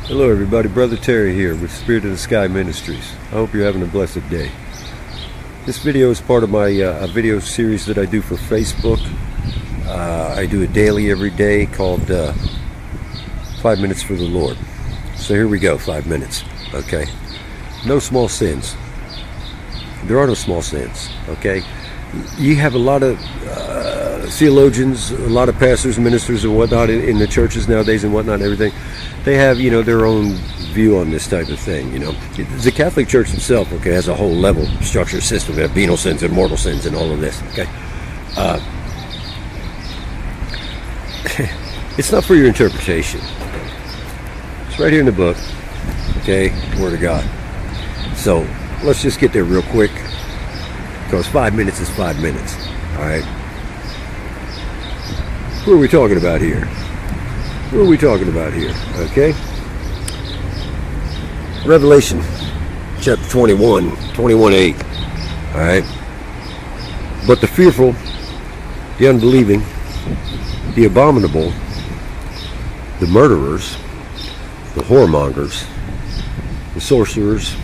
Hello everybody, Brother Terry here with Spirit of the Sky Ministries. I hope you're having a blessed day. This video is part of my video series that I do for Facebook. I do it daily every day called 5 Minutes for the Lord. So here we go, 5 minutes, okay? No small sins. There are no small sins, okay? You have a lot of theologians, a lot of pastors, ministers and whatnot in the churches nowadays and whatnot and everything. They have, their own view on this type of thing, The Catholic Church itself, okay, has a whole level structure system. They have venial sins and mortal sins and all of this, okay? It's not for your interpretation. It's right here in the book, okay? Word of God. So, let's just get there real quick, because 5 minutes is 5 minutes, all right? Who are we talking about here? What are we talking about here? Okay. Revelation chapter 21:8. Alright. But the fearful, the unbelieving, the abominable, the murderers, the whoremongers, the sorcerers,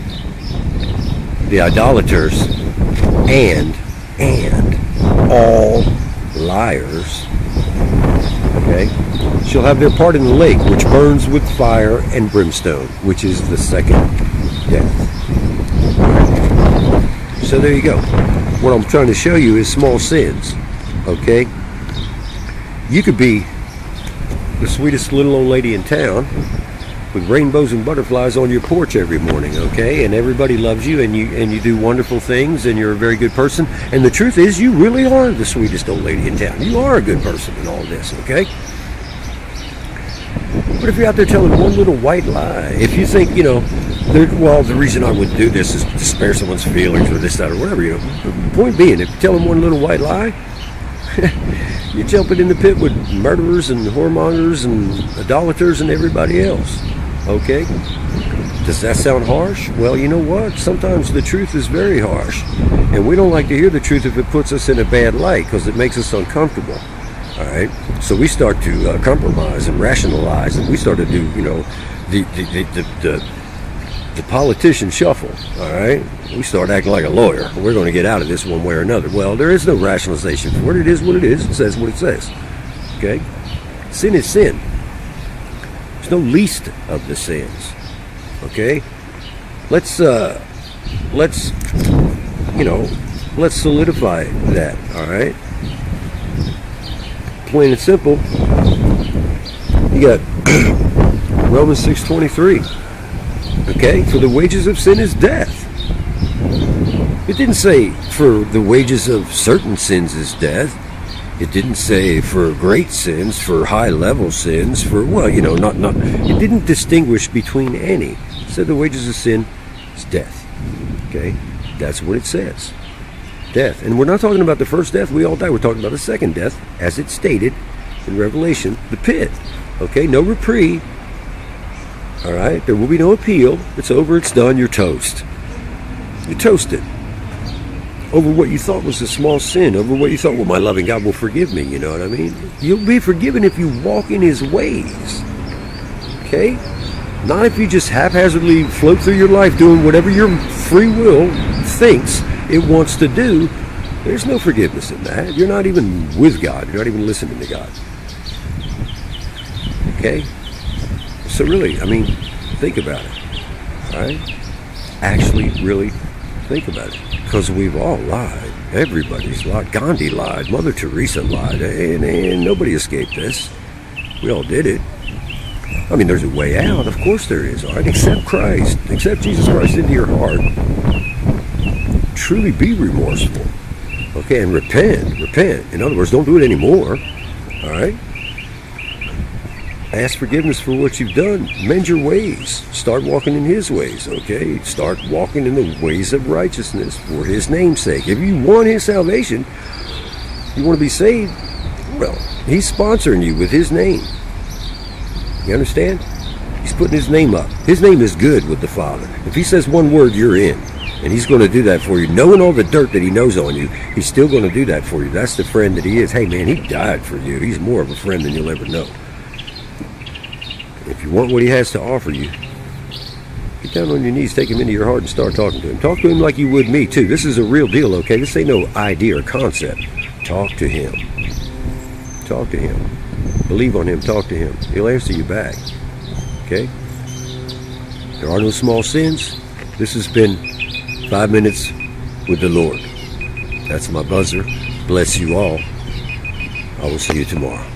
the idolaters, and all liars, okay, shall have their part in the lake, which burns with fire and brimstone, which is the second death. So there you go. What I'm trying to show you is small sins, okay? You could be the sweetest little old lady in town with rainbows and butterflies on your porch every morning, okay? And everybody loves you, and you do wonderful things, and you're a very good person. And the truth is, you really are the sweetest old lady in town. You are a good person in all this, okay? But if you're out there telling one little white lie, if you think, the reason I would do this is to spare someone's feelings or this, that, or whatever, the point being, if you tell them one little white lie, you're jumping in the pit with murderers and whoremongers and idolaters and everybody else. Okay? Does that sound harsh? Well, you know what? Sometimes the truth is very harsh. And we don't like to hear the truth if it puts us in a bad light, because it makes us uncomfortable. All right? So we start to compromise and rationalize, and we start to do, the politician shuffle. All right? We start acting like a lawyer. We're going to get out of this one way or another. Well, there is no rationalization for it. It is what it is. It says what it says. Okay? Sin is sin. There's no least of the sins. Okay? Let's solidify that. All right? Plain and simple. You got Romans 6:23. Okay? For the wages of sin is death. It didn't say for the wages of certain sins is death. It didn't say for great sins, for high-level sins, for, it didn't distinguish between any. It said the wages of sin is death. Okay? That's what it says. Death. And we're not talking about the first death, we all die. We're talking about the second death, as it's stated in Revelation, the pit. Okay? No reprieve. All right? There will be no appeal. It's over, it's done, you're toast. You're toasted. Over what you thought was a small sin, over what you thought, well, my loving God will forgive me, you know what I mean? You'll be forgiven if you walk in His ways, okay? Not if you just haphazardly float through your life doing whatever your free will thinks it wants to do. There's no forgiveness in that. You're not even with God. You're not even listening to God, okay? So really, think about it, all right? Actually, really think about it. Because we've all lied. Everybody's lied. Gandhi lied. Mother Teresa lied. And nobody escaped this. We all did it. There's a way out. Of course there is. All right? Accept Christ. Accept Jesus Christ into your heart. Truly be remorseful. Okay? And repent. Repent. In other words, don't do it anymore. All right? Ask forgiveness for what you've done. Mend your ways. Start walking in His ways, okay? Start walking in the ways of righteousness for His name's sake. If you want His salvation, you want to be saved, well, He's sponsoring you with His name. You understand? He's putting His name up. His name is good with the Father. If He says one word, you're in. And He's going to do that for you. Knowing all the dirt that He knows on you, He's still going to do that for you. That's the friend that He is. Hey, man, He died for you. He's more of a friend than you'll ever know. If you want what he has to offer you, get down on your knees, take him into your heart, and start talking to him. Talk to him like you would me, too. This is a real deal, okay? This ain't no idea or concept. Talk to him. Talk to him. Believe on him. Talk to him. He'll answer you back. Okay? There are no small sins. This has been 5 Minutes with the Lord. That's my buzzer. Bless you all. I will see you tomorrow.